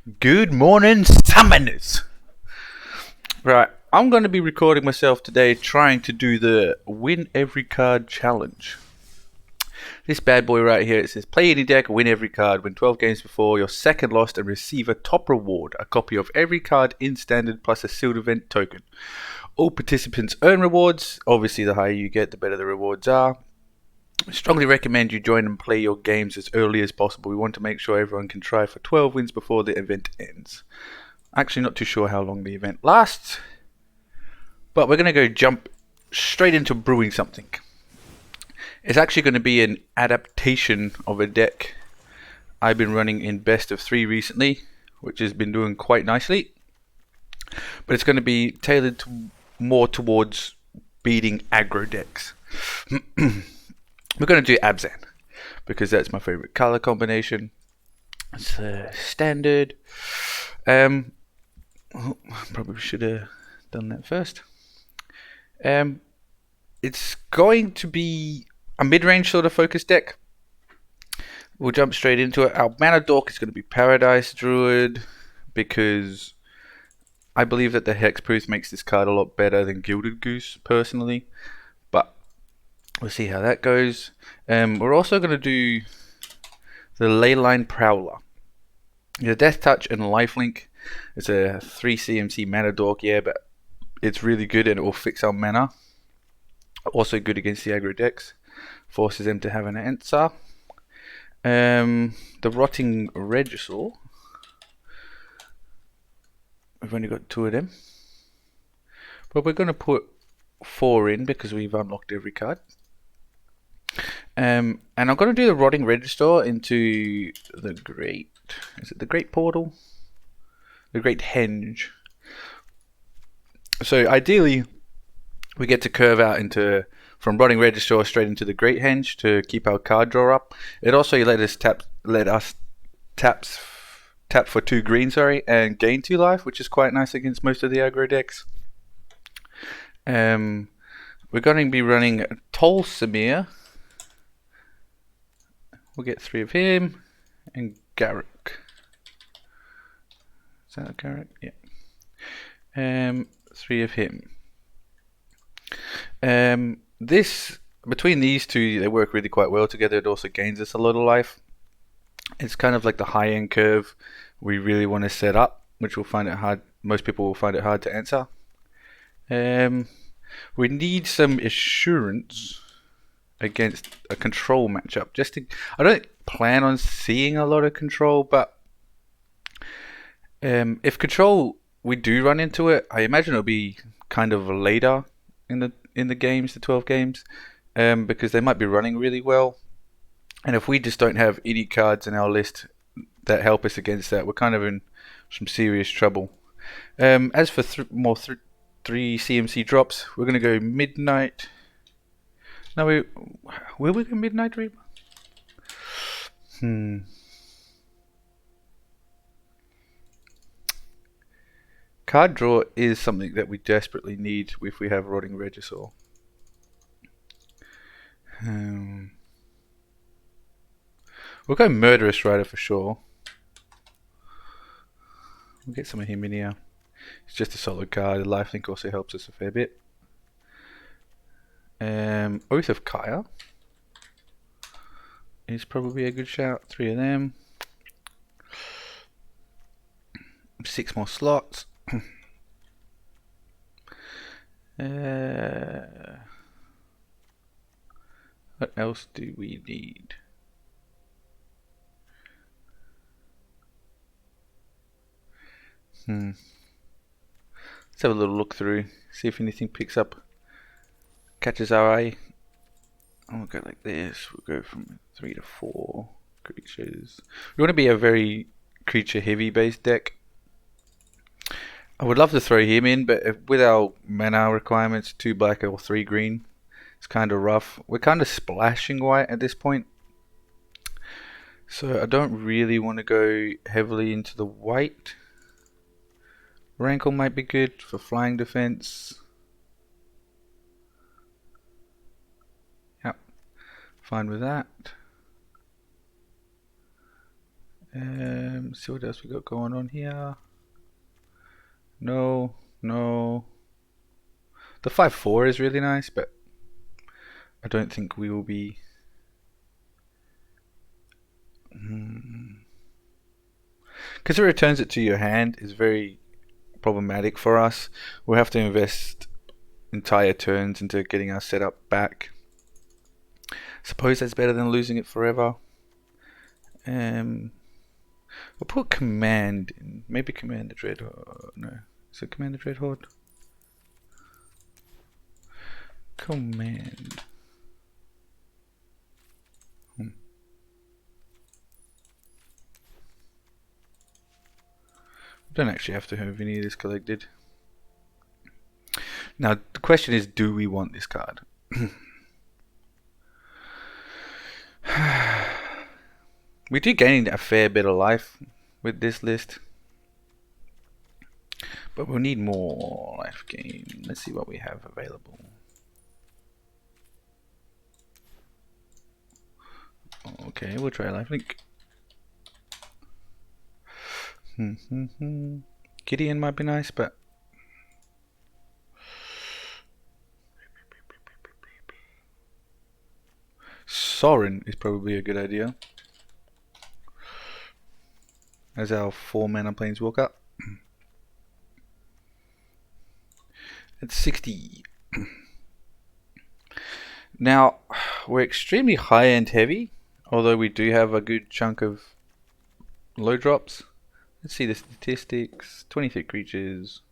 Good morning, summoners! Right, I'm going to be recording myself today trying to do the Win Every Card challenge. This bad boy right here, it says play any deck, win every card, win 12 games before your second lost and receive a top reward, a copy of every card in standard plus a sealed event token. All participants earn rewards. Obviously the higher you get, the better the rewards are. I strongly recommend you join and play your games as early as possible. We want to make sure everyone can try for 12 wins before the event ends. Actually not too sure how long the event lasts, but we're going to go jump straight into brewing something. It's actually going to be an adaptation of a deck I've been running in best of 3 recently, which has been doing quite nicely, but it's going to be tailored more towards beating aggro decks. We're going to do Abzan because that's my favorite color combination. It's standard. Probably should have done that first. It's going to be a mid-range sort of focus deck. We'll jump straight into it. Our mana dork is going to be Paradise Druid because I believe that the Hexproof makes this card a lot better than Gilded Goose personally, but we'll see how that goes. We're also going to do the Leyline Prowler. The Death Touch and Lifelink. It's a 3 CMC mana dork, yeah, but it's really good and it will fix our mana. Also good against the aggro decks. Forces them to have an answer. The Rotting Regisaur. We've only got 2 of them. But we're going to put 4 in because we've unlocked every card. And I'm going to do the Rotting Regisaur into the Great... Is it the Great Portal? The Great Henge. So ideally, we get to curve out into from Rotting Regisaur straight into the Great Henge to keep our card draw up. It also let us tap for 2 green, and gain 2 life, which is quite nice against most of the aggro decks. We're going to be running Tolsimir. We'll get 3 of him and Garrick. Is that a Garrick? Yeah. 3 of him. Between these 2, they work really quite well together. It also gains us a lot of life. It's kind of like the high-end curve we really want to set up, which we'll find it hard. Most people will find it hard to answer. We need some assurance against a control matchup. I don't plan on seeing a lot of control, but if control we do run into it, I imagine it'll be kind of later in the games, the 12 games, because they might be running really well. And if we just don't have any cards in our list that help us against that, we're kind of in some serious trouble. As for 3 CMC drops, we're going to go Midnight. No, will we go Midnight Reaper? Card draw is something that we desperately need if we have Rotting Regisaur. We'll go Murderous Rider for sure. We'll get some of him in here. It's just a solid card. The Lifelink also helps us a fair bit. Oath of Kaya is probably a good shout. 3 of them. 6 more slots. What else do we need? Let's have a little look through, see if anything picks up, catches our eye. We'll go like this. We'll go from 3 to 4 creatures. We want to be a very creature heavy based deck. I would love to throw him in, but with our mana requirements, 2 black or 3 green, it's kind of rough. We're kind of splashing white at this point, so I don't really want to go heavily into the white. Rankle might be good for flying defense. Yep, fine with that. See what else we got going on here. No, no. The 5/4 is really nice, but I don't think we will be. Because it returns it to your hand is very problematic for us. We'll have to invest entire turns into getting our setup back. Suppose that's better than losing it forever. We'll put command in. Maybe command the dread. No, is it command the dread horde? Command. Don't actually have to have any of this collected. Now the question is, do we want this card? We do gain a fair bit of life with this list, but we'll need more life gain. Let's see what we have available. Okay, we'll try lifelink. Gideon might be nice, but Sorin is probably a good idea as our 4-mana planeswalker. It's 60. Now, we're extremely high-end heavy, although we do have a good chunk of low drops. Let's see the statistics. 23 creatures.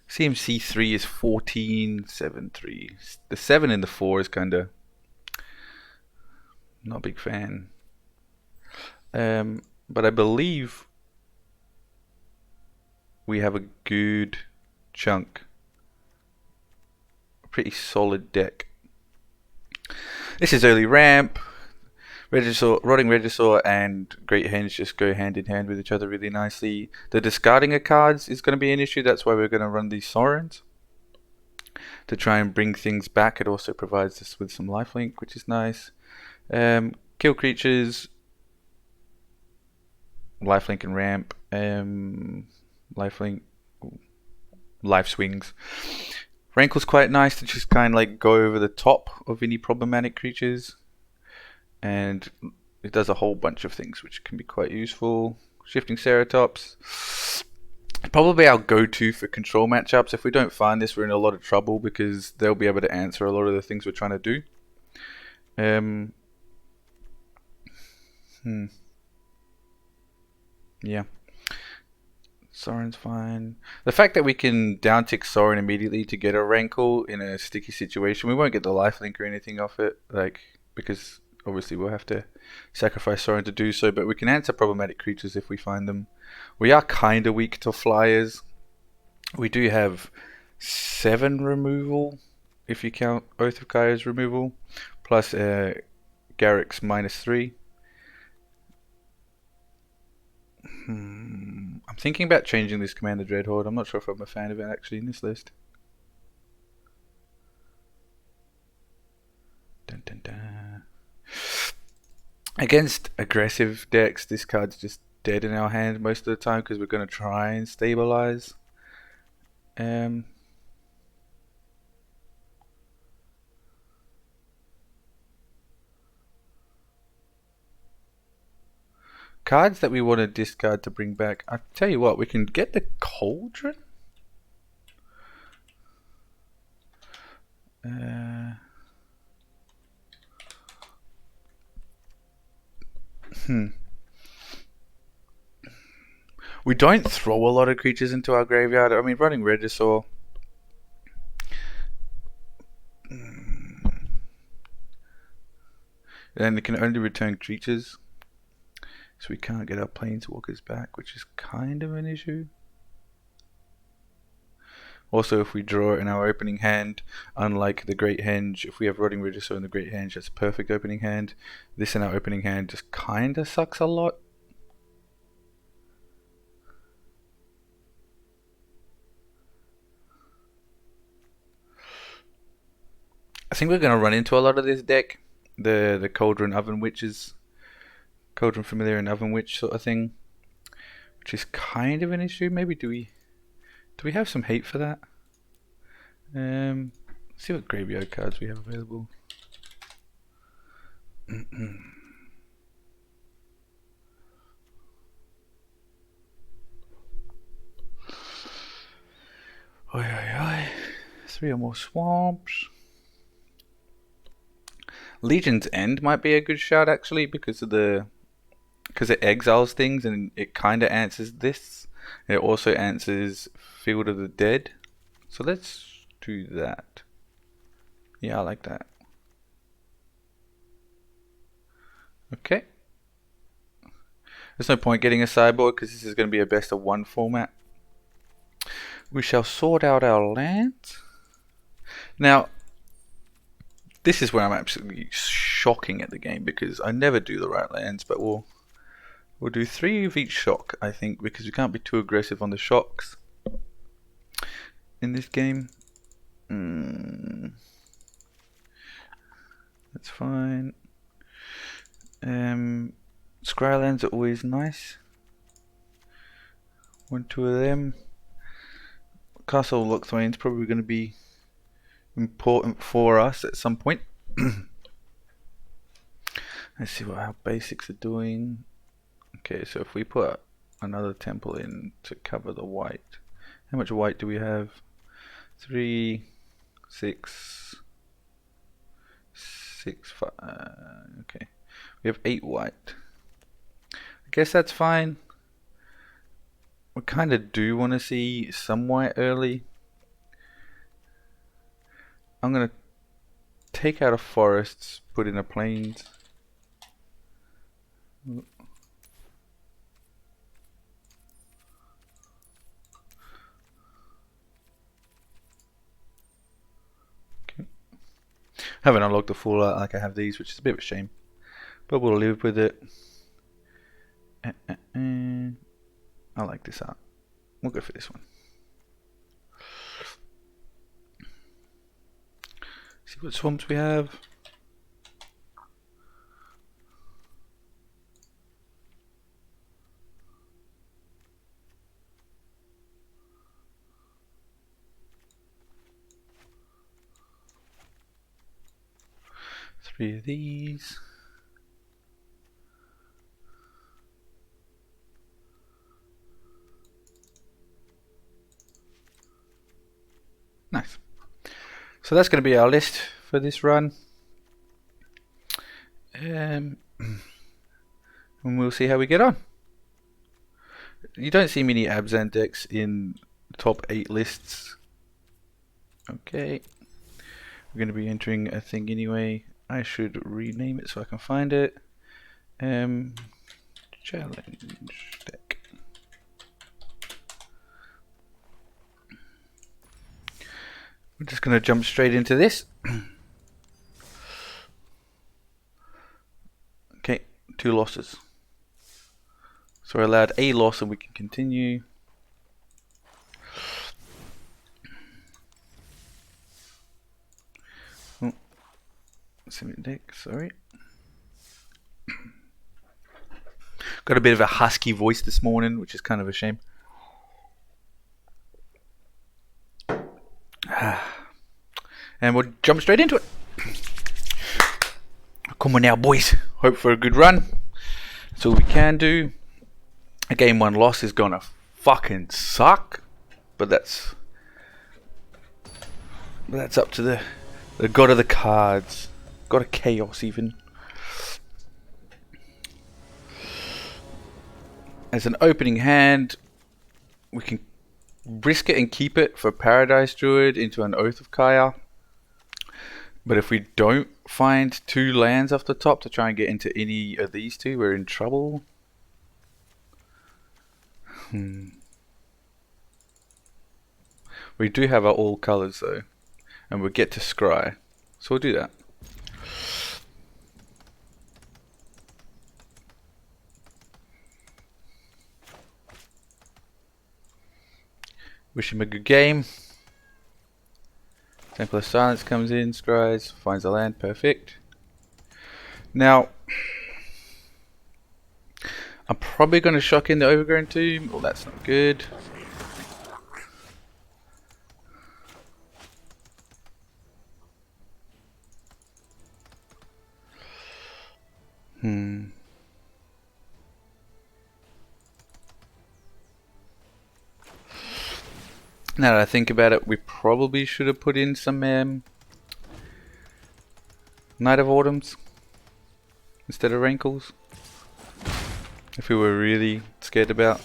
CMC 3 is 14, 7, 3. The 7 and the 4 is kind of not a big fan. But I believe we have a good chunk. A pretty solid deck. This is early ramp. Regisaur, Rotting Regisaur and Great Henge just go hand in hand with each other really nicely. The discarding of cards is going to be an issue. That's why we're going to run these Sorens to try and bring things back. It also provides us with some lifelink, which is nice. Kill creatures, lifelink and ramp. Lifelink, life swings. Rankle's quite nice to just kind of like go over the top of any problematic creatures. And it does a whole bunch of things which can be quite useful. Shifting Ceratops, probably our go-to for control matchups. If we don't find this, we're in a lot of trouble because they'll be able to answer a lot of the things we're trying to do. Yeah. Soren's fine. The fact that we can downtick Soren immediately to get a Rankle in a sticky situation, we won't get the lifelink or anything off it, like, because obviously we'll have to sacrifice Soren to do so, but we can answer problematic creatures if we find them. We are kind of weak to flyers. We do have 7 removal, if you count Oath of Kai's removal, plus Garrick's -3. I'm thinking about changing this Commander Dreadhorde. I'm not sure if I'm a fan of it actually in this list. Dun, dun, dun. Against aggressive decks, this card's just dead in our hand most of the time because we're going to try and stabilize. Cards that we want to discard to bring back. I tell you what, we can get the Cauldron. We don't throw a lot of creatures into our graveyard. I mean, running Regisaur. And it can only return creatures. So we can't get our Planeswalkers back, which is kind of an issue. Also, if we draw it in our opening hand, unlike the Great Henge, if we have Rotting Regisaur in the Great Henge, that's a perfect opening hand. This in our opening hand just kind of sucks a lot. I think we're going to run into a lot of this deck. The Cauldron Oven Witches. Cauldron Familiar and Oven Witch sort of thing, which is kind of an issue. Maybe do we have some hate for that? Let's see what graveyard cards we have available. Oi, oi, oi. 3 or more swamps. Legion's End might be a good shout actually because it exiles things and it kind of answers this. It also answers Field of the Dead. So let's do that. Yeah, I like that. Okay. There's no point getting a sideboard because this is going to be a best of one format. We shall sort out our lands. Now, this is where I'm absolutely shocking at the game because I never do the right lands, but we'll do 3 of each shock, I think, because we can't be too aggressive on the shocks in this game. That's fine. Scrylands are always nice. 1, 2 of them. Castle Lochthwain's probably going to be important for us at some point. Let's see what our basics are doing. Okay, so if we put another temple in to cover the white, how much white do we have? 3, 6, 6, 5. Okay, we have 8 white. I guess that's fine. We kind of do want to see some white early. I'm going to take out a forests, put in a plains. Okay. Haven't unlocked the full art like I have these, which is a bit of a shame. But we'll live with it. I like this art. We'll go for this one. See what swamps we have. Three of these. Nice. So that's going to be our list for this run. And we'll see how we get on. You don't see many Abzan decks in the top 8 lists. Okay. We're going to be entering a thing anyway. I should rename it so I can find it. Challenge deck. We're just going to jump straight into this. Okay, 2 losses. So we're allowed a loss and we can continue. Oh, cement deck, sorry. Got a bit of a husky voice this morning, which is kind of a shame. And we'll jump straight into it. Come on now, boys. Hope for a good run. That's all we can do. A game 1 loss is gonna fucking suck, but that's up to the god of the cards, god of chaos even. As an opening hand, we can risk it and keep it for Paradise Druid into an Oath of Kaya. But if we don't find 2 lands off the top to try and get into any of these 2, we're in trouble. We do have our all colors though, and we'll get to scry, so we'll do that. Wish him a good game. Temple of Silence comes in, scries, finds a land, perfect. Now, probably going to shock in the Overgrown Tomb. Well, that's not good. Now that I think about it, we probably should have put in some Night of Autumns instead of Rankles. If we were really scared about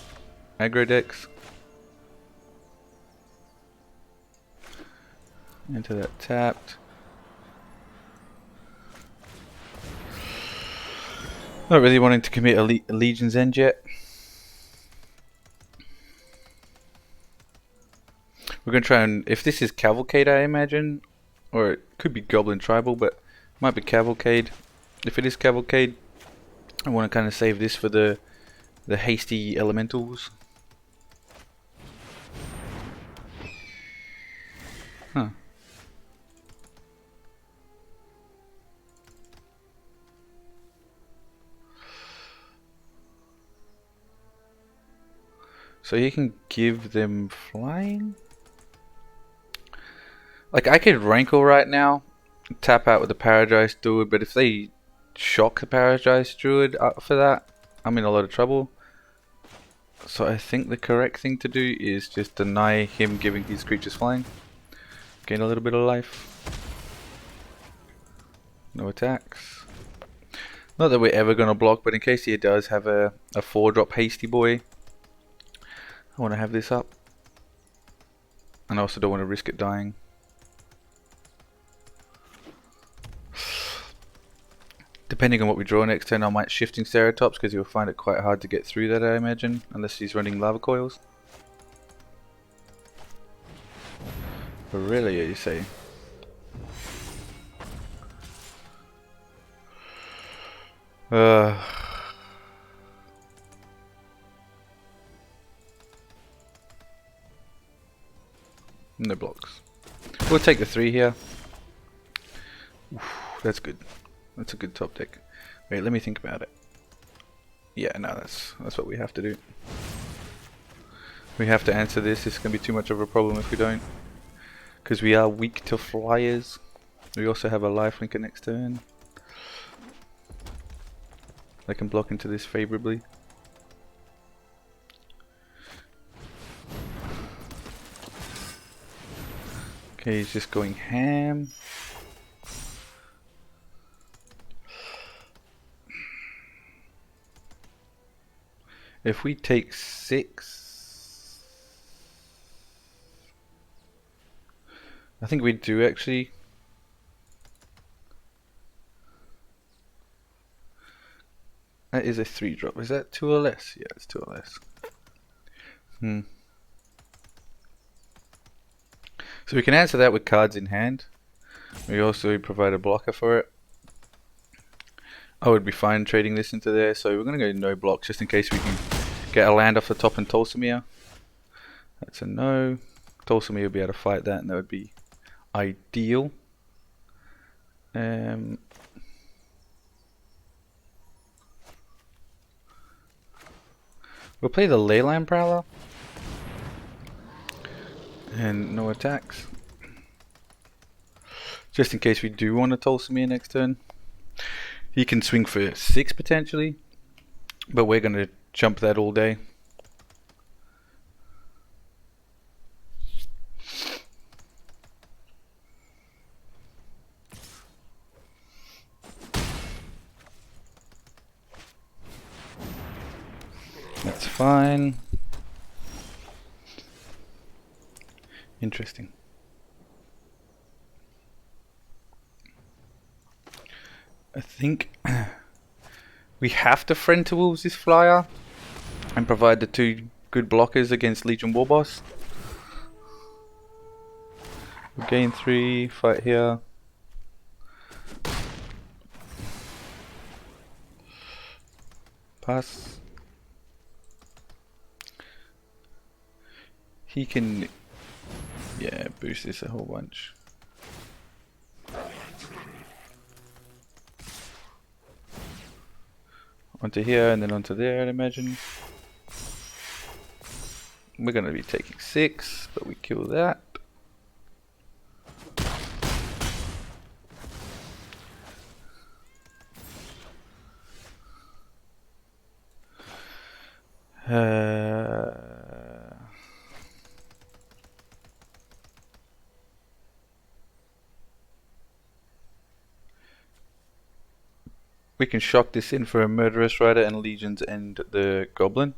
aggro decks. Into that tapped. Not really wanting to commit a Legion's End yet. We're going to try and, if this is Cavalcade I imagine, or it could be Goblin Tribal, but it might be Cavalcade. If it is Cavalcade, I want to kind of save this for the hasty elementals. Huh. So you can give them flying? Like, I could Rankle right now, tap out with the Paradise Druid, but if they shock the Paradise Druid for that, I'm in a lot of trouble. So I think the correct thing to do is just deny him giving his creatures flying. Gain a little bit of life. No attacks. Not that we're ever going to block, but in case he does have a 4-drop Hasty Boy, I want to have this up. And I also don't want to risk it dying. Depending on what we draw next turn, I might Shifting Ceratops because you'll find it quite hard to get through that, I imagine, unless he's running Lava Coils. Aurelia, you say? No blocks. We'll take the 3 here. Oof, that's good. That's a good top deck. Wait, let me think about it. Yeah, no, that's what we have to do. We have to answer this. It's going to be too much of a problem if we don't. Because we are weak to flyers. We also have a lifelinker next turn. They can block into this favorably. Okay, he's just going ham. If we take 6, I think we do actually. That is a 3-drop. Is that 2 or less? Yeah, it's 2 or less. So we can answer that with cards in hand. We also provide a blocker for it. I would be fine trading this into there, so we're going to go no blocks just in case we can get a land off the top and Tolsimir. That's a no. Tolsimir will be able to fight that, and that would be ideal. We'll play the Leyline Prowler. And no attacks. Just in case we do want to Tolsimir next turn. He can swing for 6 potentially, but we're going to jump that all day. That's fine. Interesting. I think we have to Friend to Wolves this flyer and provide the 2 good blockers against Legion Warboss. We'll gain 3, fight here. Pass. He can, yeah, boost this a whole bunch. onto here and then onto there, I'd imagine. We're going to be taking 6, but we kill that. We can shock this in for a Murderous Rider and Legions and the Goblin,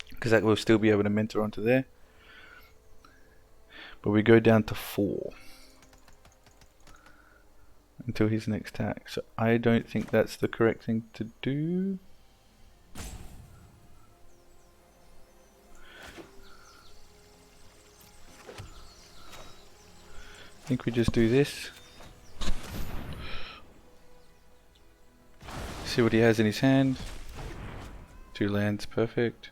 because that will still be able to mentor onto there. But we go down to 4 until his next attack. So I don't think that's the correct thing to do. I think we just do this. See what he has in his hand. 2 lands, perfect.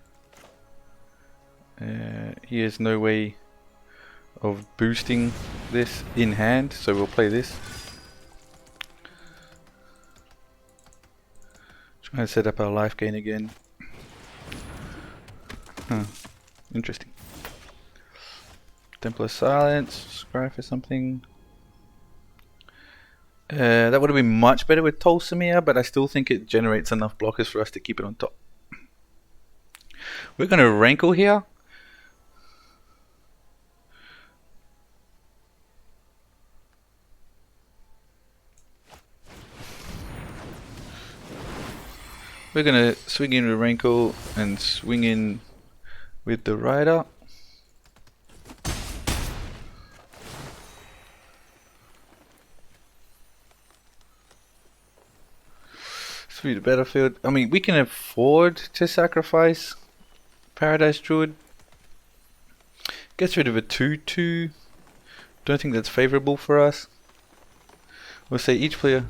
He has no way of boosting this in hand, so we'll play this. Try and set up our life gain again. Huh. Interesting. Templar Silence, scry for something. That would have been much better with Tolsimir, but I still think it generates enough blockers for us to keep it on top. We're going to Rankle here. We're going to swing in with Rankle and swing in with the Rider. Through the battlefield. I mean, we can afford to sacrifice Paradise Druid. Gets rid of a 2/2. Don't think that's favorable for us. We'll say each player.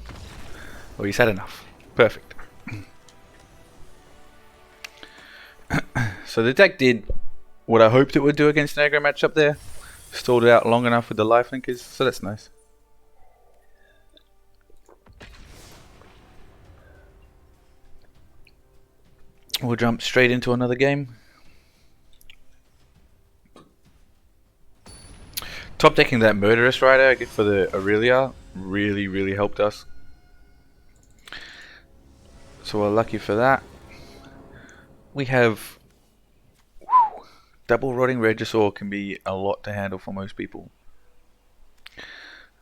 Oh, he's had enough. Perfect. So the deck did what I hoped it would do against an aggro matchup there. Stalled it out long enough with the lifelinkers, so that's nice. We'll jump straight into another game. Top decking that Murderous Rider for the Aurelia really helped us. So we're lucky for that. We have double Rotting Regisaur can be a lot to handle for most people.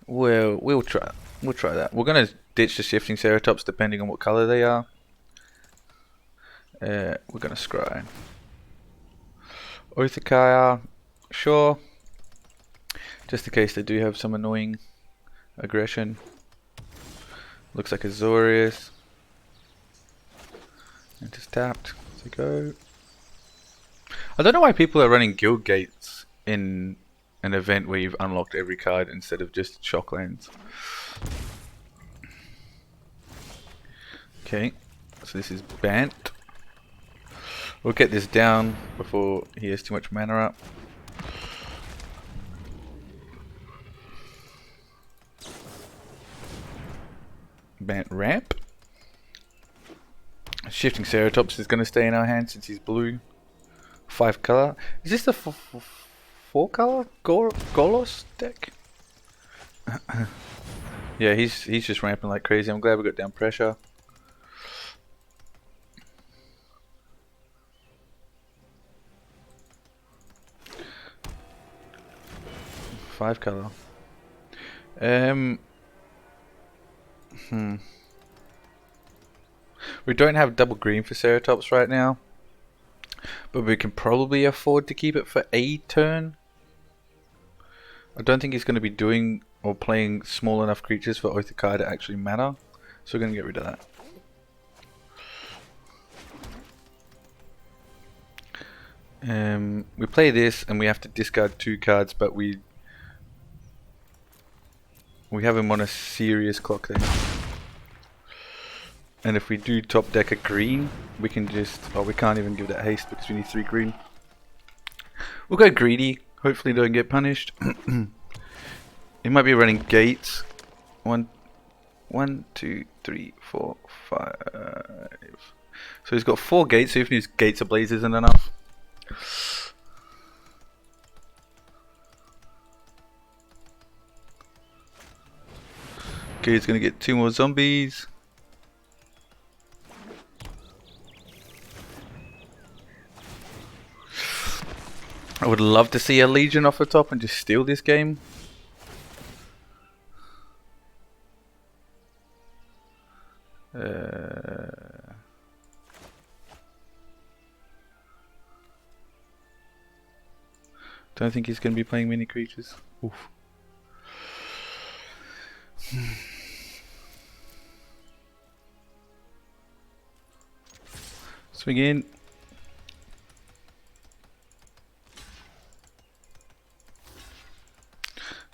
Well, we'll try that. We're gonna ditch the Shifting Ceratops depending on what color they are. We're gonna scry. Oathakaya, sure. Just in case they do have some annoying aggression. Looks like Azorius. And just tapped. So go. I don't know why people are running Guild Gates in an event where you've unlocked every card instead of just Shocklands. Okay, so this is Bant. We'll get this down before he has too much mana up. Bant ramp. Shifting Ceratops is going to stay in our hand since he's blue. 5 color. Is this the 4 color Golos deck? Yeah, he's just ramping like crazy. I'm glad we got down pressure. Five color. We don't have double green for Ceratops right now, but we can probably afford to keep it for a turn. I don't think he's going to be doing or playing small enough creatures for Oathakaya to actually matter, so we're going to get rid of that. We play this and we have to discard 2 cards, but we have him on a serious clock then. And if we do top deck a green, we can just... oh, we can't even give that haste because we need 3 green. We'll go greedy. Hopefully don't get punished. He might be running gates. 1, 1, 2, 3, 4, 5. So he's got 4 gates, so even his gates ablaze isn't enough. Okay, he's gonna get 2 more zombies. I would love to see a Legion off the top and just steal this game. Don't think he's going to be playing mini creatures. Oof. Swing in.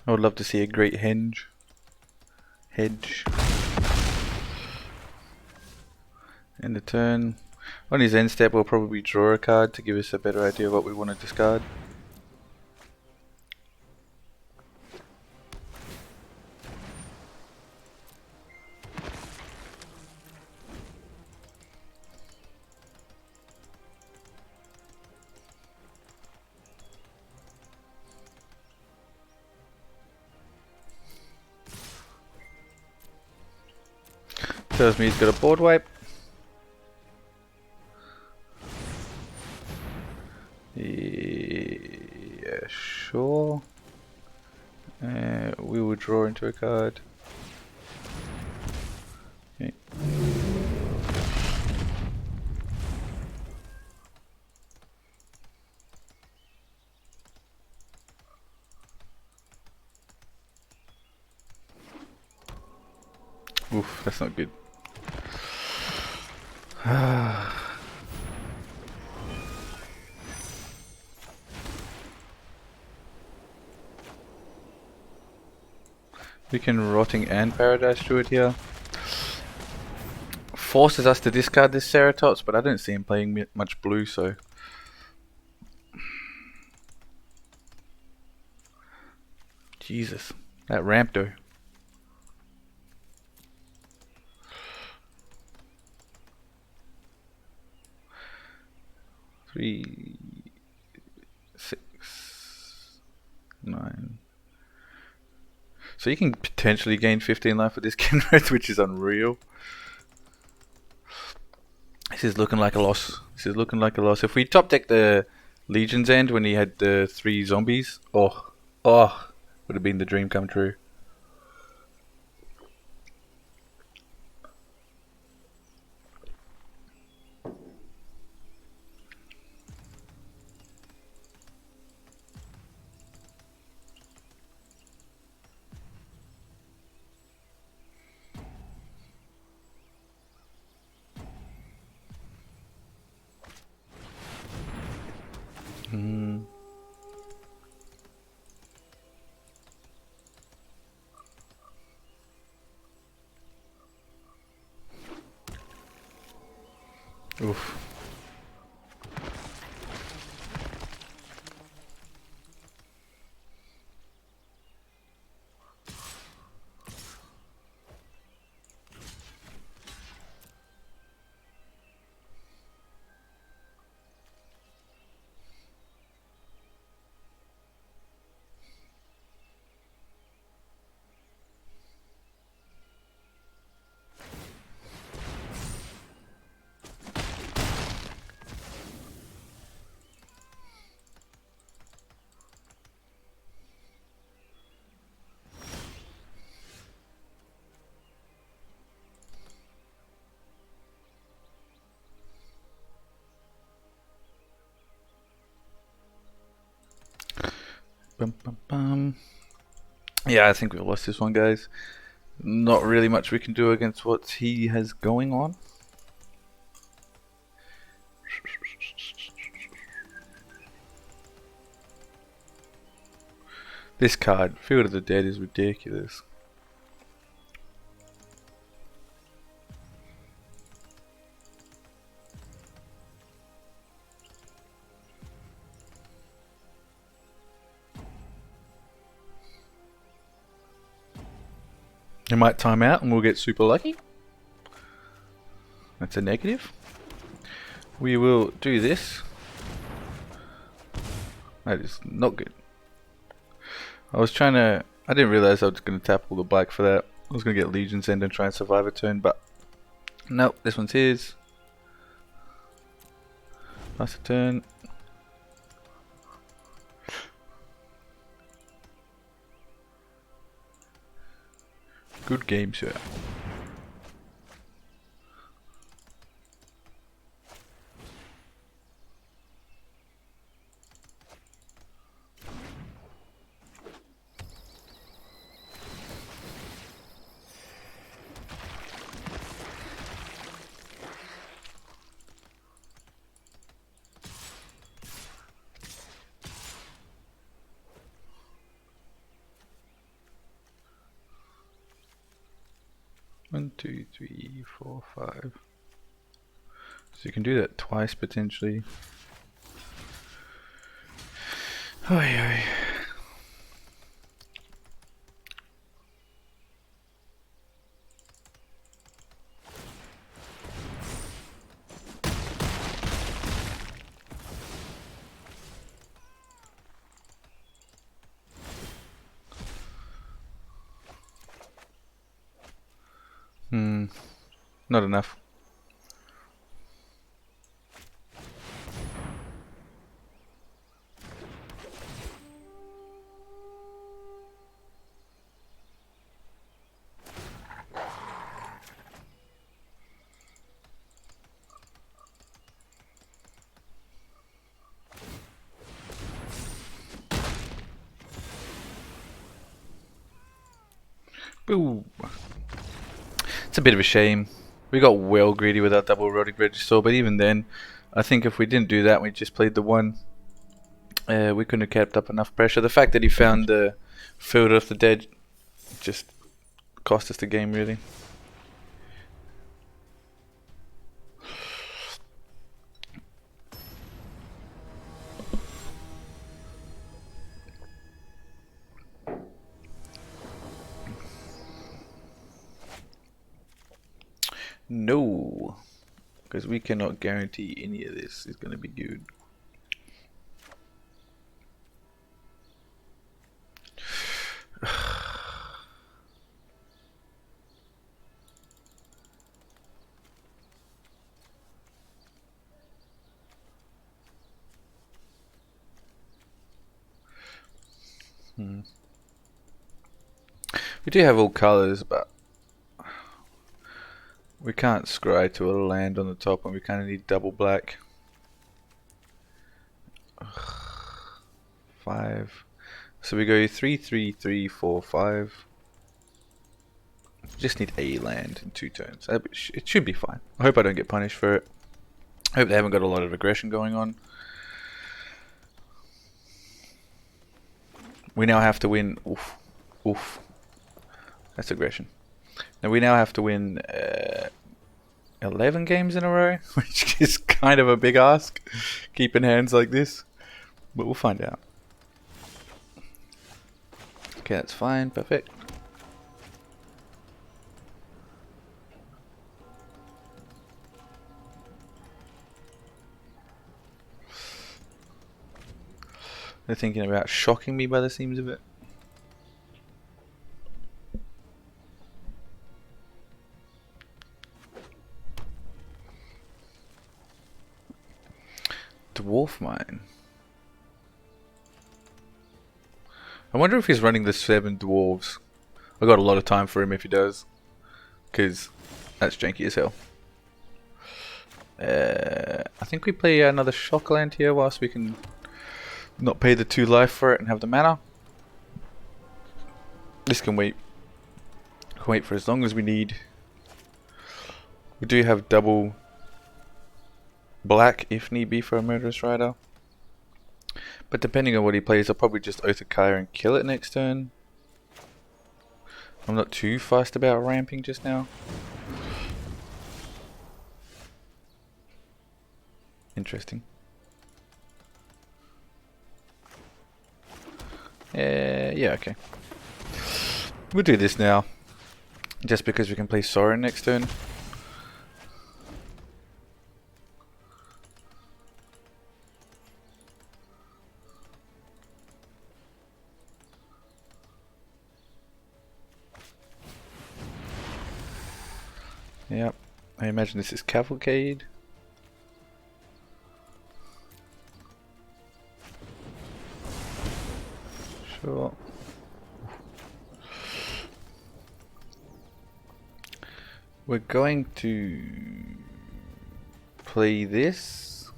I would love to see a great hedge. In the turn. On his end step we'll probably draw a card to give us a better idea of what we want to discard. Tells me he's got a board wipe. Yeah, sure. We will draw into a card. Okay. Oof, that's not good. We can Rotting and Paradise Druid here. Forces us to discard this Ceratops, but I don't see him playing much blue, so... Jesus, that ramp though. Three, 6, 9. So you can potentially gain 15 life with this Kinrith, which is unreal. This is looking like a loss. If we top deck the Legion's End when he had the 3 zombies, would have been the dream come true. Oof. Yeah, I think we lost this one, guys. Not really much we can do against what he has going on. This card, Field of the Dead, is ridiculous. It might time out and we'll get super lucky. That's a negative. We will do this. That is not good. I didn't realize I was going to tap all the black for that. I was going to get Legion's End and try and survive a turn, but nope, this one's his. Pass a turn. Good game, sir. One, two, three, four, five. So you can do that twice potentially. Oi, oi. Not enough. Boo! It's a bit of a shame. We got well greedy with our double erotic register, but even then, I think if we didn't do that, we just played the one. We couldn't have kept up enough pressure. The fact that he found the Field of the Dead just cost us the game, really. No, because we cannot guarantee any of this is going to be good. We do have all colors, but we can't scry to a land on the top, and we kind of need double black. 5. So we go 3, 3, 3, 4, 5. Just need a land in 2 turns. It should be fine. I hope I don't get punished for it. I hope they haven't got a lot of aggression going on. We now have to win. Oof. Oof. That's aggression. Now we now have to win 11 games in a row, which is kind of a big ask, keeping hands like this. But we'll find out. Okay, that's fine. Perfect. They're thinking about shocking me by the seams of it. Dwarf mine. I wonder if he's running the 7 dwarves. I got a lot of time for him if he does, because that's janky as hell. I think we play another shock land here whilst we can not pay the 2 life for it and have the mana. This can wait. Can wait for as long as we need. We do have double black if need be for a Murderous Rider. But depending on what he plays, I'll probably just Oath of Kyre and kill it next turn. I'm not too fussed about ramping just now. Interesting. Yeah, okay. We'll do this now. Just because we can play Sorin next turn. Yep, I imagine this is Cavalcade. Sure. We're going to play this.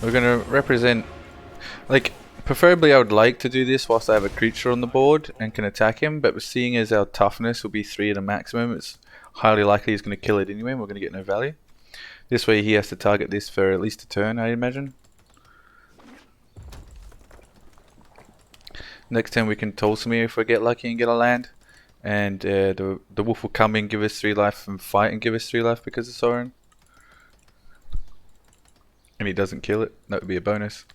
We're going to represent, like, preferably I would like to do this whilst I have a creature on the board and can attack him, but seeing as our toughness will be 3 at a maximum, it's highly likely he's going to kill it anyway and we're going to get no value. This way he has to target this for at least a turn, I imagine. Next turn we can Tolsimir if we get lucky and get a land. And the wolf will come in, give us 3 life and fight and give us 3 life because of Sorin. And he doesn't kill it, that would be a bonus.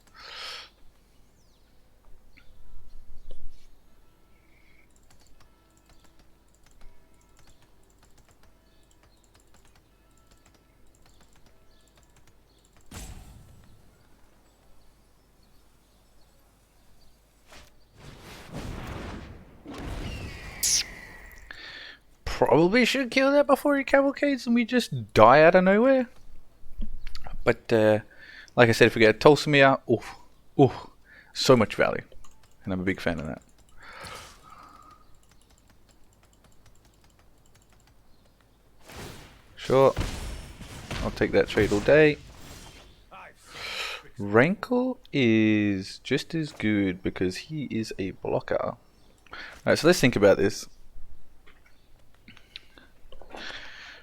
Probably should kill that before he cavalcades and we just die out of nowhere. But like I said, if we get a Tolsimir, so much value. And I'm a big fan of that. Sure. I'll take that trade all day. Rankle is just as good because he is a blocker. Alright, so let's think about this.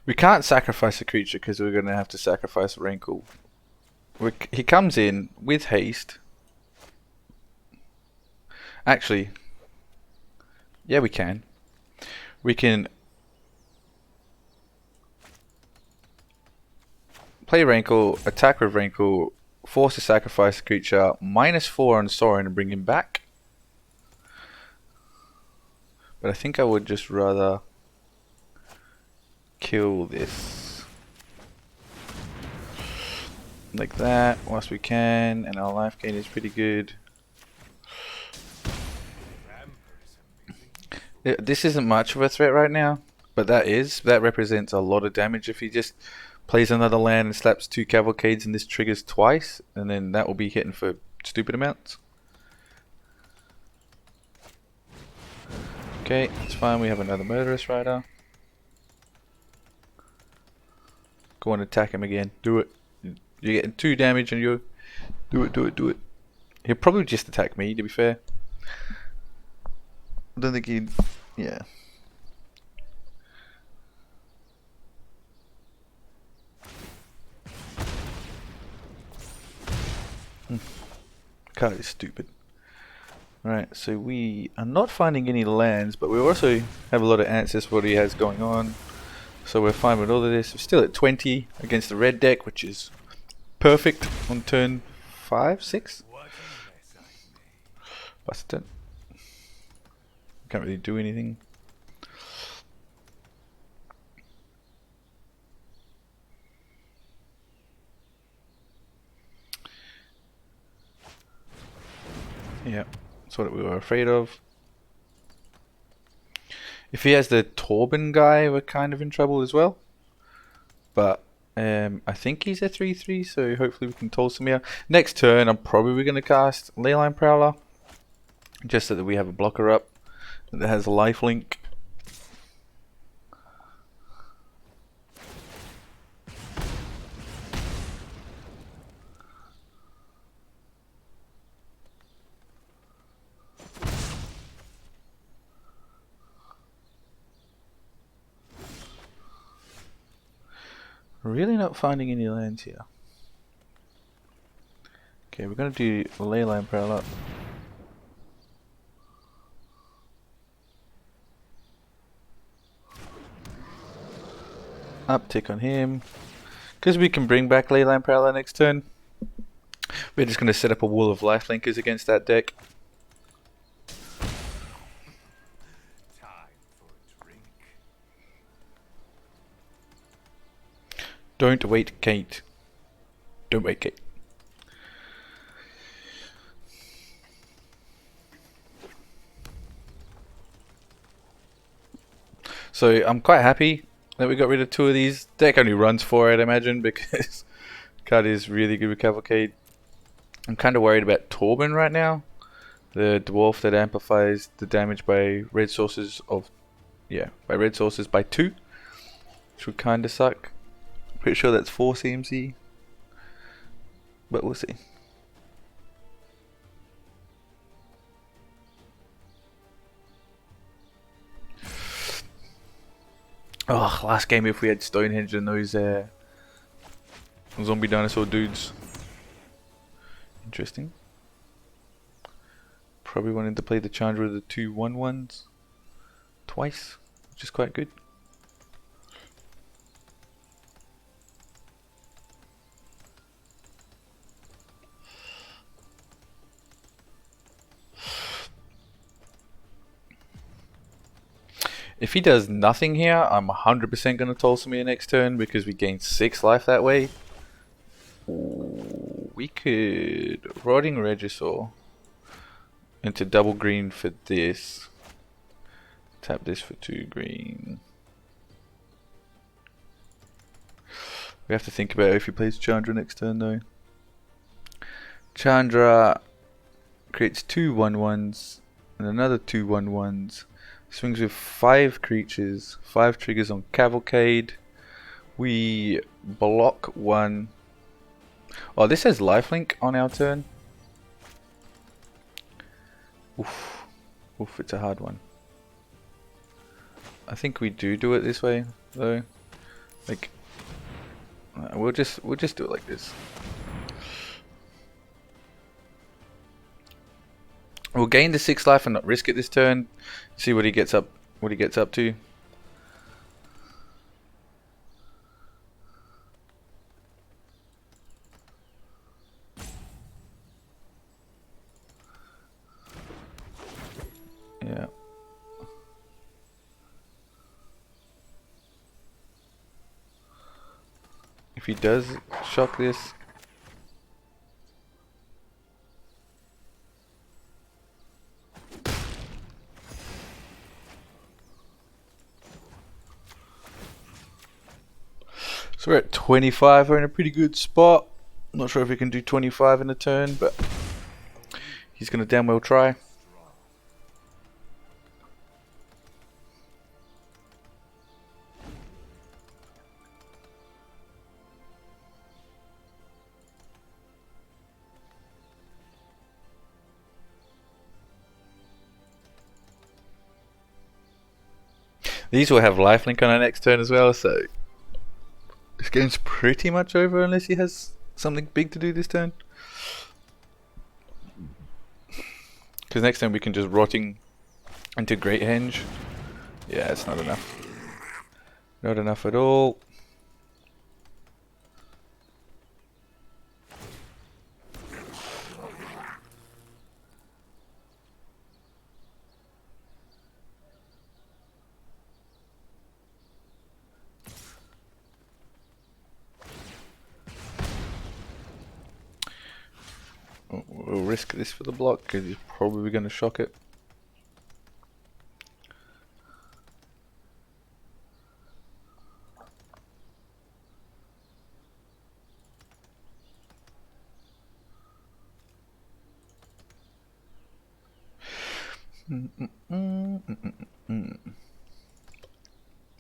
We can't sacrifice a creature because we're going to have to sacrifice Rankle. He comes in with haste. Actually, yeah, we can. We can play Rankle, attack with Rankle, force to sacrifice a creature, -4 on Sorin and bring him back. But I think I would just rather kill this like that whilst we can, and our life gain is pretty good. This isn't much of a threat right now, but that represents a lot of damage. If he just plays another land and slaps 2 cavalcades and this triggers twice, and then that will be hitting for stupid amounts. Okay, it's fine, we have another Murderous Rider. Go and attack him again. Do it. You're getting 2 damage and you do it. He'll probably just attack me, to be fair. I don't think he'd... yeah. Card is stupid. Right, so we are not finding any lands, but we also have a lot of answers for what he has going on. So we're fine with all of this. We're still at 20 against the red deck, which is perfect on turn 5, 6. Busted. Can't really do anything. Yeah, that's what we were afraid of. If he has the Torben guy, we're kind of in trouble as well. But I think he's a 3/3, so hopefully we can Tolsimir. Next turn, I'm probably going to cast Leyline Prowler, just so that we have a blocker up that has a lifelink. Really not finding any lands here. Okay, we're going to do Leyline Prowler. Uptick on him. Because we can bring back Leyline Prowler next turn, we're just going to set up a wall of lifelinkers against that deck. Don't wait, Kate. Don't wait, Kate. So I'm quite happy that we got rid of 2 of these. Deck only runs 4, I'd imagine, because card is really good with Cavalcade. I'm kind of worried about Torben right now, the dwarf that amplifies the damage by red sources by 2, which would kind of suck. Pretty sure that's 4 CMC, but we'll see. Oh, last game if we had Stonehenge and those zombie dinosaur dudes. Interesting. Probably wanted to play the Chandra with the 2 1/1s twice, which is quite good. If he does nothing here, I'm 100% going to Tolsimir next turn because we gain 6 life that way. Ooh, we could Rotting Regisaur into double green for this. Tap this for 2 green. We have to think about if he plays Chandra next turn though. Chandra creates 2 1/1s and another 2 1/1s. Swings with 5 creatures, 5 triggers on Cavalcade. We block 1. Oh, this has lifelink on our turn. Oof. Oof, it's a hard one. I think we do it this way though. Like we'll just do it like this. We'll gain the 6 life and not risk it this turn. See what he gets up to. Yeah. If he does shock this, so we're at 25, we're in a pretty good spot. Not sure if we can do 25 in a turn, but he's going to damn well try. These will have lifelink on our next turn as well, so this game's pretty much over unless he has something big to do this turn. Because next time we can just Rotting into Great Henge. Yeah, it's not enough. Not enough at all. We'll risk this for the block because he's probably going to shock it.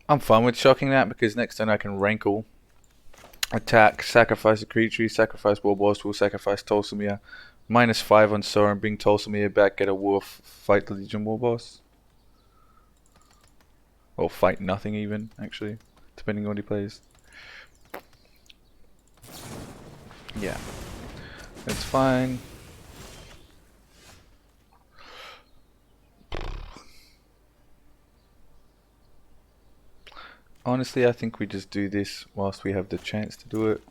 I'm fine with shocking that because next turn I can Rankle, attack, sacrifice a creature, sacrifice Warboss, will sacrifice Tolsimir, -5 on Sorin, bring Tolsimir back, get a Wolf, fight the Legion Warboss. Or fight nothing even, actually, depending on what he plays. Yeah, that's fine. Honestly, I think we just do this whilst we have the chance to do it.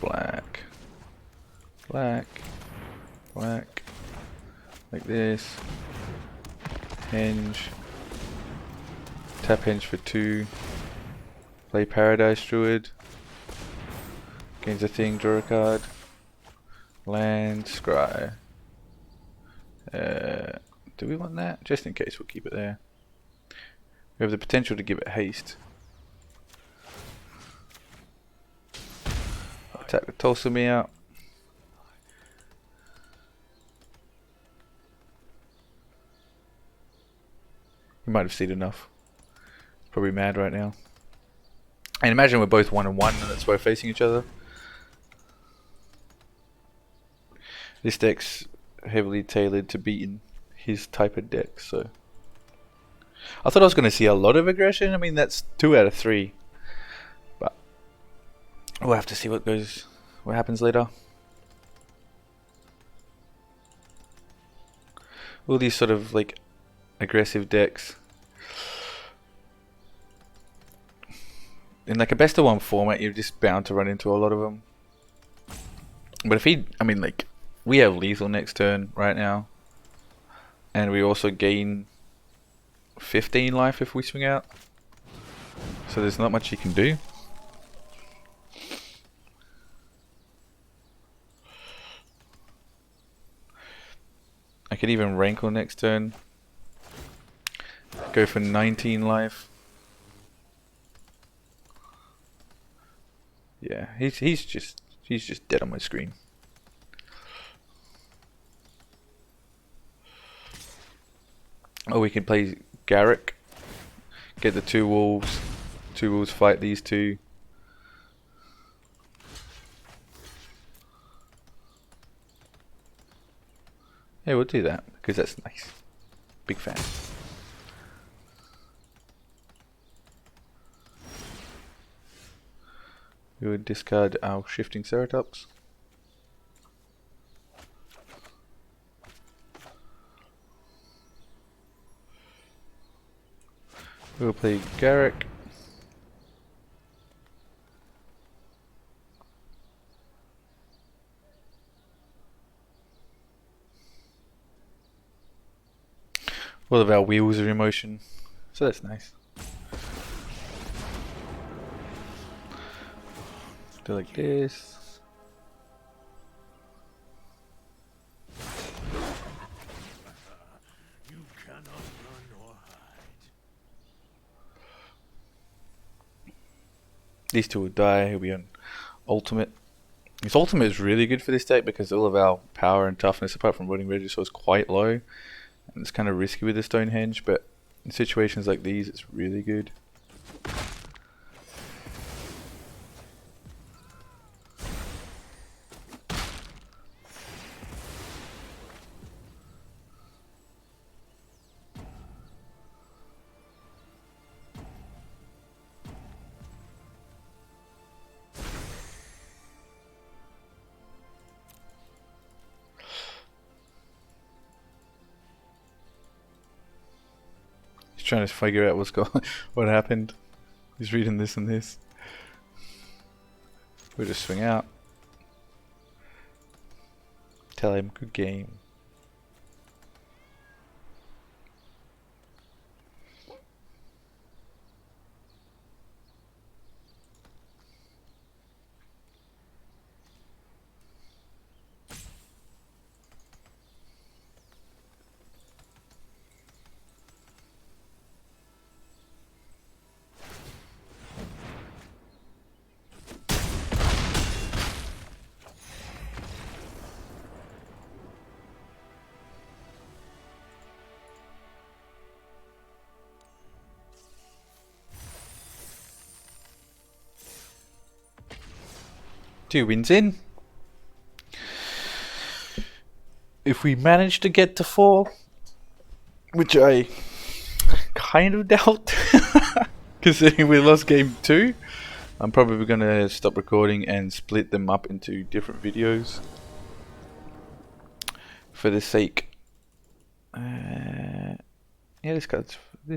Black, black, black, like this. Henge, tap Henge for 2. Play Paradise Druid. Gains a thing, draw a card. Land, scry. Do we want that? Just in case, we'll keep it there. We have the potential to give it haste. Attack the Tulsamy out. He might have seen enough. Probably mad right now. And imagine we're both 1 and 1 and that's why we're facing each other. This deck's heavily tailored to beating his type of deck, so I thought I was going to see a lot of aggression. I mean, that's 2 out of 3, but we'll have to see what happens later. All these sort of like aggressive decks in like a best of 1 format, you're just bound to run into a lot of them. But if I mean, like, we have lethal next turn right now, and we also gain 15 life if we swing out, so there's not much you can do. I could even rankle next turn, go for 19 life. Yeah, he's just dead on my screen. Oh, we can play Garrick, get the 2 wolves. 2 wolves fight these 2. Yeah, we'll do that because that's nice. Big fan. We would discard our Shifting Ceratops. We'll play Garrick. All of our wheels are in motion, so that's nice. Do like this. You cannot run or hide. These 2 will die. He'll be on ultimate. His ultimate is really good for this deck because all of our power and toughness, apart from Running Regisaur, is quite low. And it's kind of risky with the Stonehenge, but in situations like these, it's really good. Trying to figure out what happened. He's reading this and this. We'll just swing out. Tell him good game. Two wins in. If we manage to get to 4, which I kind of doubt, considering we lost game 2, I'm probably going to stop recording and split them up into different videos for the sake. Yeah, this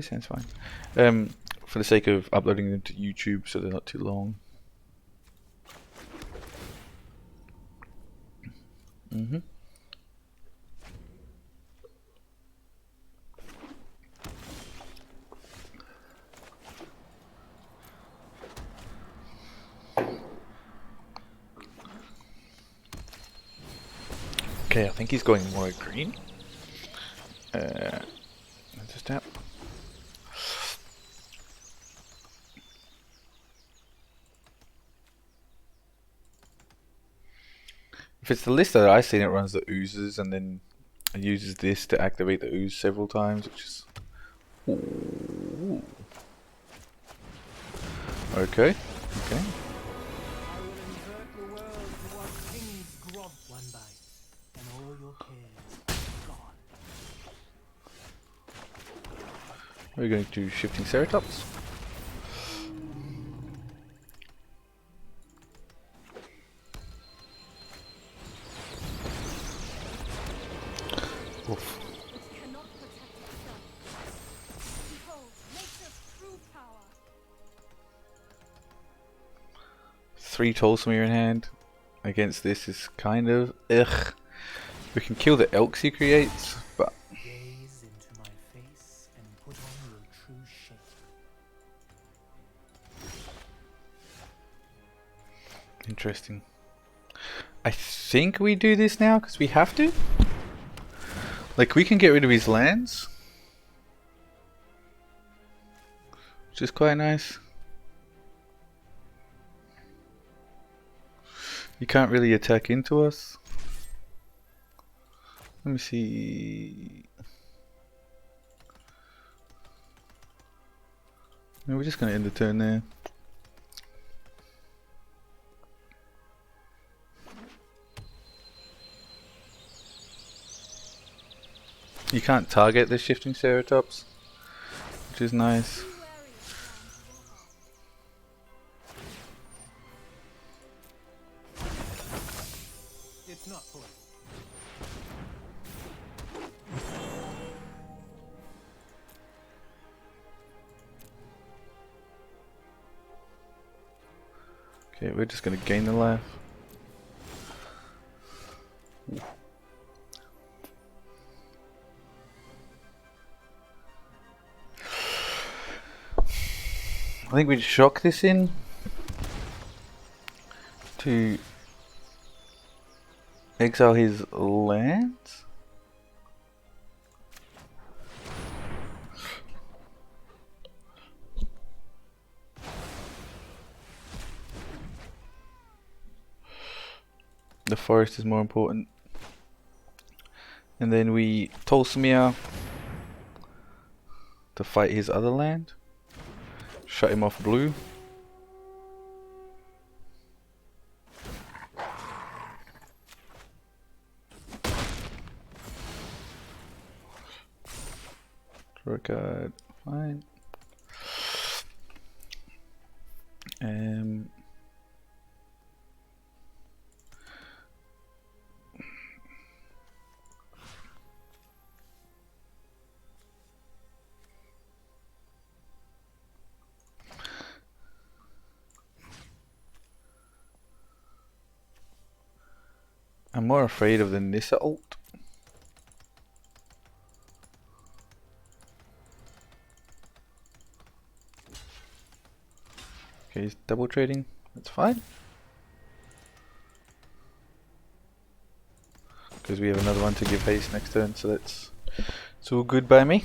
sounds fine. For the sake of uploading them to YouTube, so they're not too long. Okay, I think he's going more green. Just tap. If it's the list that I've seen, it runs the oozes and then it uses this to activate the ooze several times, which is... Ooh. Okay, okay. I will invert the world to what kings grog one bite, and all your cares are gone. We're going to shifting Ceratops. Oof. It cannot protect itself. Behold, nature's true power. 3 Tolsimir in hand against this is kind of ugh. We can kill the elks he creates, but Gaze into my face and put on your true shape. interesting. I think we do this now because we have to. Like, we can get rid of his lands, which is quite nice. You can't really attack into us. Let me see. No, we're just going to end the turn there. You can't target the shifting Ceratops, which is nice. Be wary of sounds of war. It's not poison. Okay, we're just going to gain the life. I think we'd shock this in to exile his lands. The forest is more important. And then we Tolsimir to fight his other land. Shut him off blue. Draw a card. Fine. I'm more afraid of the Nissa ult. Okay, he's double trading. That's fine. Because we have another one to give haste next turn, so it's all good by me.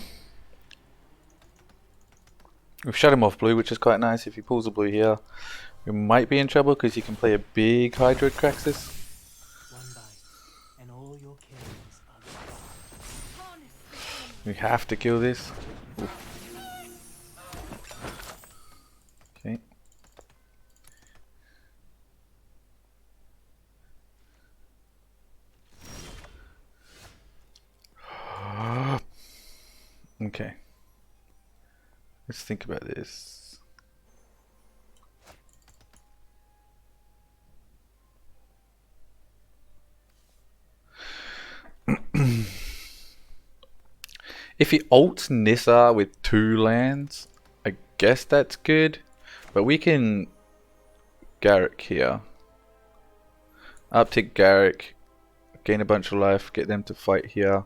We've shut him off blue, which is quite nice. If he pulls a blue here, we might be in trouble because he can play a big Hydroid Craxus. One bite, and all your cares are gone. Harness the flame. We have to kill this. Oof. Okay. Okay. Let's think about this. If he ults Nissa with 2 lands, I guess that's good. But we can Garrick here. Uptick Garrick, gain a bunch of life, get them to fight here.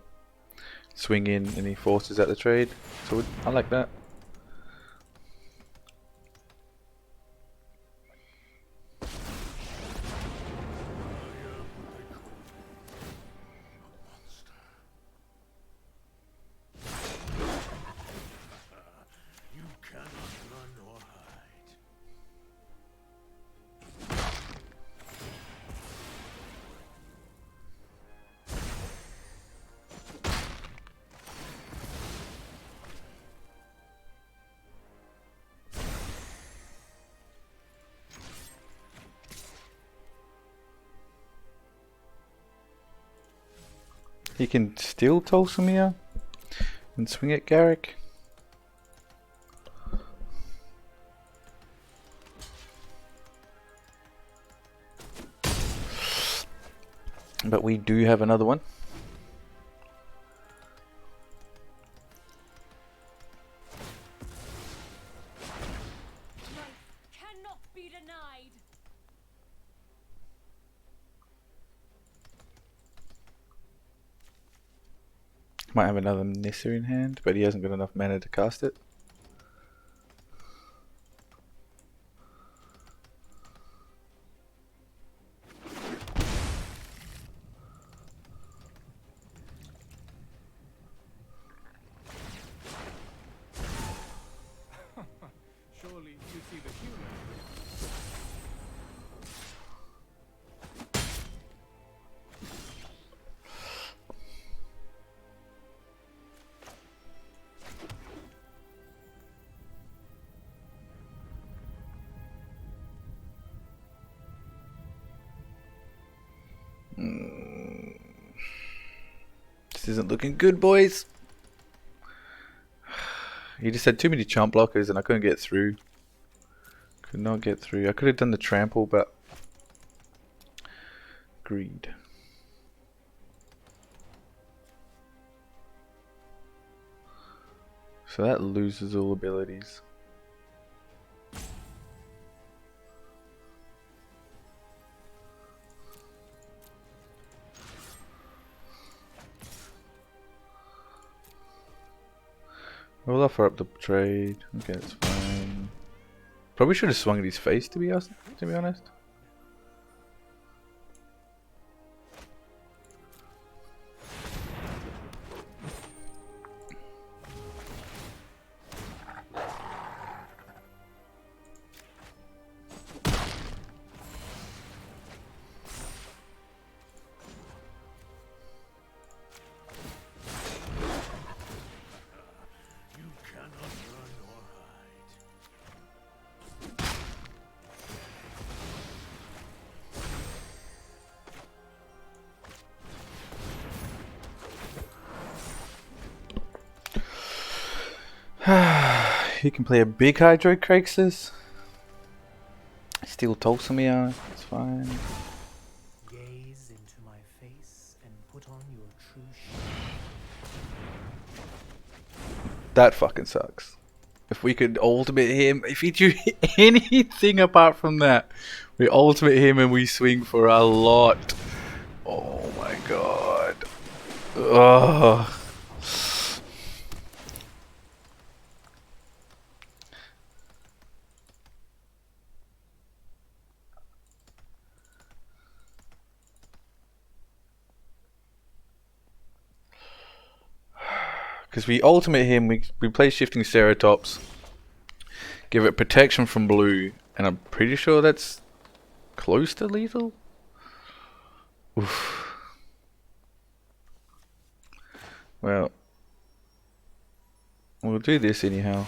Swing in and he forces out the trade. So I like that. He can steal Tolsimir and swing at Garrick. But we do have another one. Life cannot be denied. Might have another Nissa in hand, but he hasn't got enough mana to cast it. Surely you see the humor. This isn't looking good, boys. He just had too many chump blockers and I couldn't get through. Could not get through. I could have done the trample, but greed. So that loses all abilities. We'll offer up the trade. Okay, that's fine. Probably should have swung at his face, to be honest. You cannot run or hide. He can play a big Hydro Craxus. Steal Tolsimir, that's fine. Gaze into my face and put on your true shape. That fucking sucks. If we could ultimate him, if he do anything apart from that, we ultimate him and we swing for a lot. Oh my god. Ugh. Because we ultimate him, we play Shifting Ceratops, give it protection from blue, and I'm pretty sure that's close to lethal? Oof. Well, we'll do this anyhow.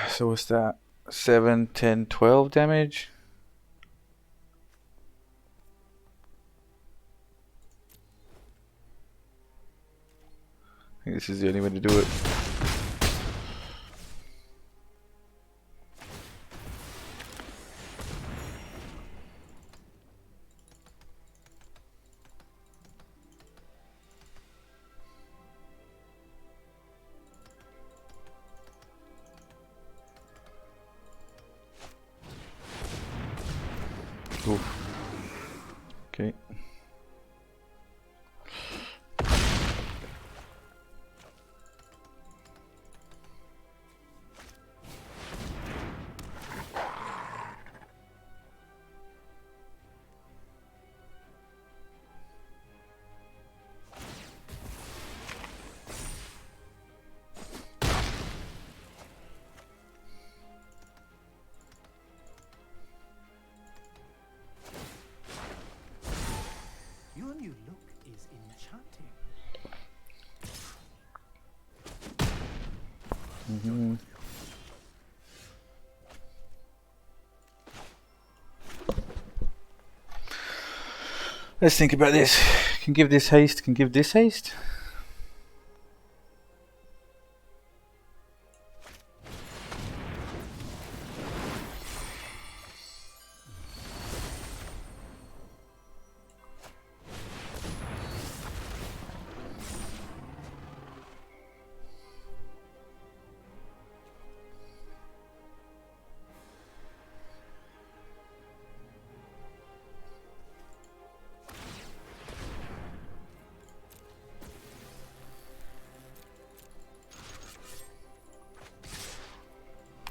So what's that? 7, 10, 12 damage? I think this is the only way to do it. Oof. Okay. Let's think about this. Can give this haste, can give this haste.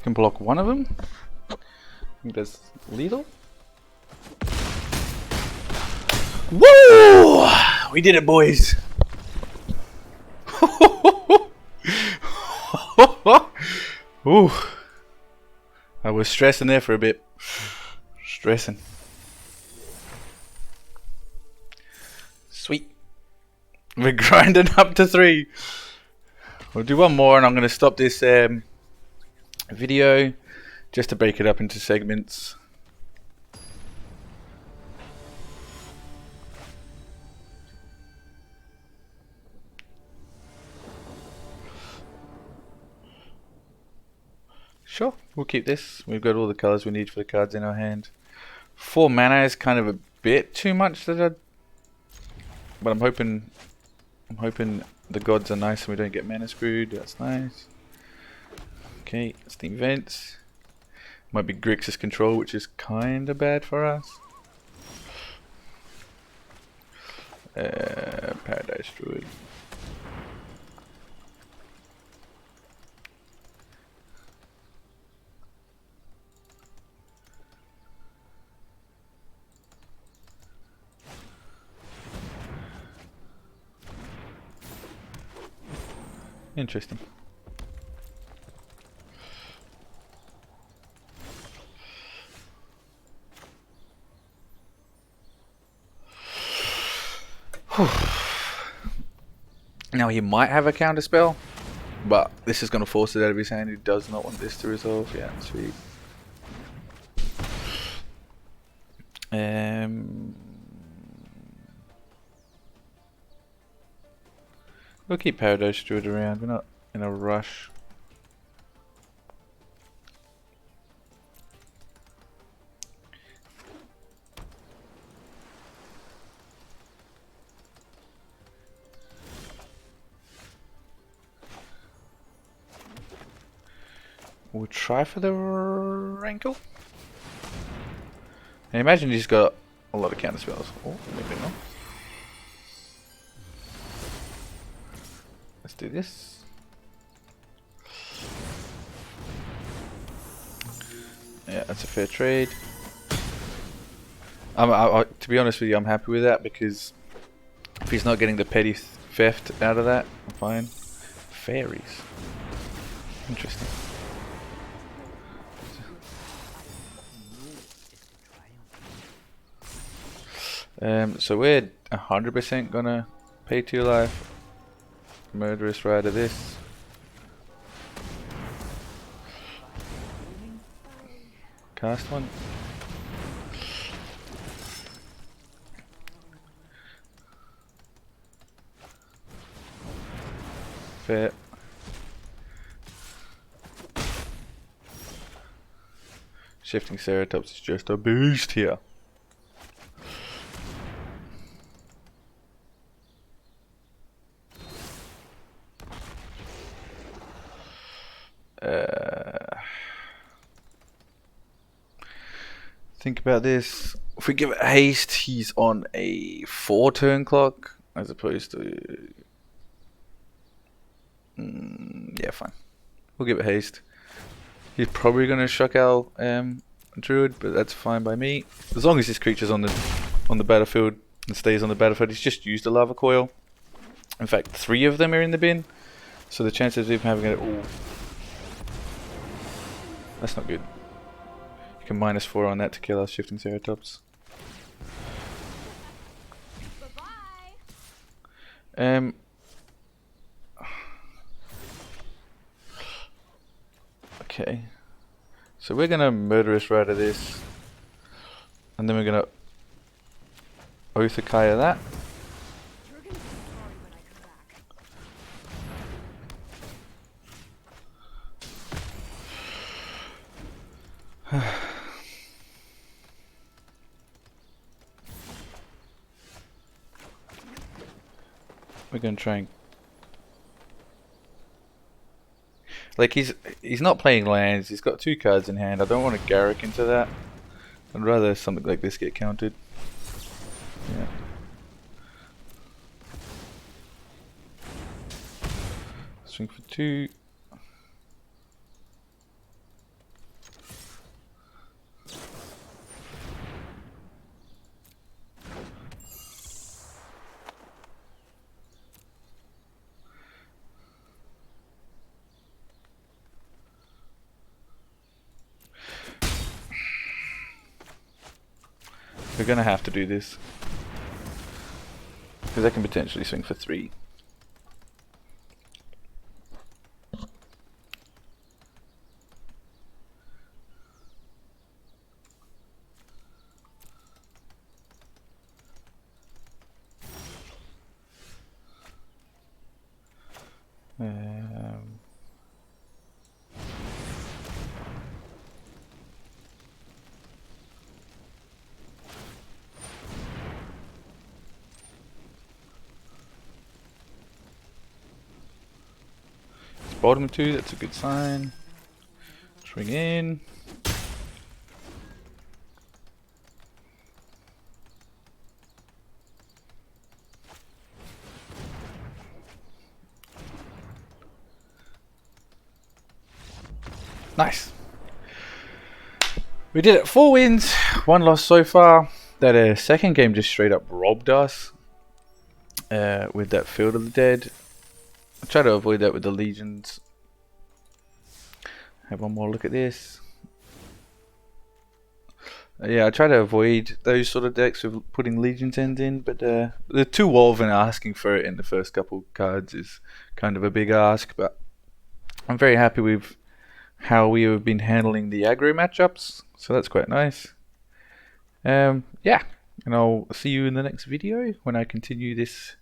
Can block one of them. I think that's lethal. Woo! We did it, boys. Ooh. I was stressing there for a bit. Stressing. Sweet. We're grinding up to 3. We'll do one more and I'm going to stop this video just to break it up into segments. Sure, we'll keep this. We've got all the colors we need for the cards in our hand. 4 mana is kind of a bit too much but I'm hoping the gods are nice and we don't get mana screwed. That's nice. Okay, Steam Vents. Might be Grixis control, which is kinda bad for us. Paradise Druid. Interesting. Now he might have a counter spell, but this is going to force it out of his hand. He does not want this to resolve. Yeah, sweet. We'll keep Paradise Druid around. We're not in a rush. We'll try for the Rankle. I imagine he's got a lot of counter spells. Oh, maybe not. Let's do this. Yeah, that's a fair trade. To be honest with you, I'm happy with that because if he's not getting the petty theft out of that, I'm fine. Fairies. Interesting. So we're 100% gonna pay 2 life. Murderous Rider this. Cast one. Fair. Shifting Ceratops is just a beast here. Think about this. If we give it haste, he's on a 4 turn clock as opposed to. Yeah, fine. We'll give it haste. He's probably gonna shock our druid, but that's fine by me. As long as this creature's on the battlefield and stays on the battlefield. He's just used a lava coil. In fact, 3 of them are in the bin, so the chances of him having it all. That's not good. You can -4 on that to kill our Shifting Ceratops. Okay. So we're gonna Murderous Rider this. And then we're gonna Othakaya that. You're gonna be sorry when I come back. We're gonna try and like he's not playing lands. He's got 2 cards in hand. I don't want to Garrick into that. I'd rather something like this get counted. Yeah. Swing for 2. We're gonna have to do this because I can potentially swing for 3. Um, it's bottom 2. That's a good sign. Swing in. Nice. We did it. 4 wins, 1 loss so far. That second game just straight up robbed us with that Field of the Dead. I try to avoid that with the Legions. Have one more look at this. Yeah, I try to avoid those sort of decks with putting Legion's End in, but the 2 Wolven asking for it in the first couple cards is kind of a big ask, but I'm very happy with how we have been handling the aggro matchups, so that's quite nice. Yeah, and I'll see you in the next video when I continue this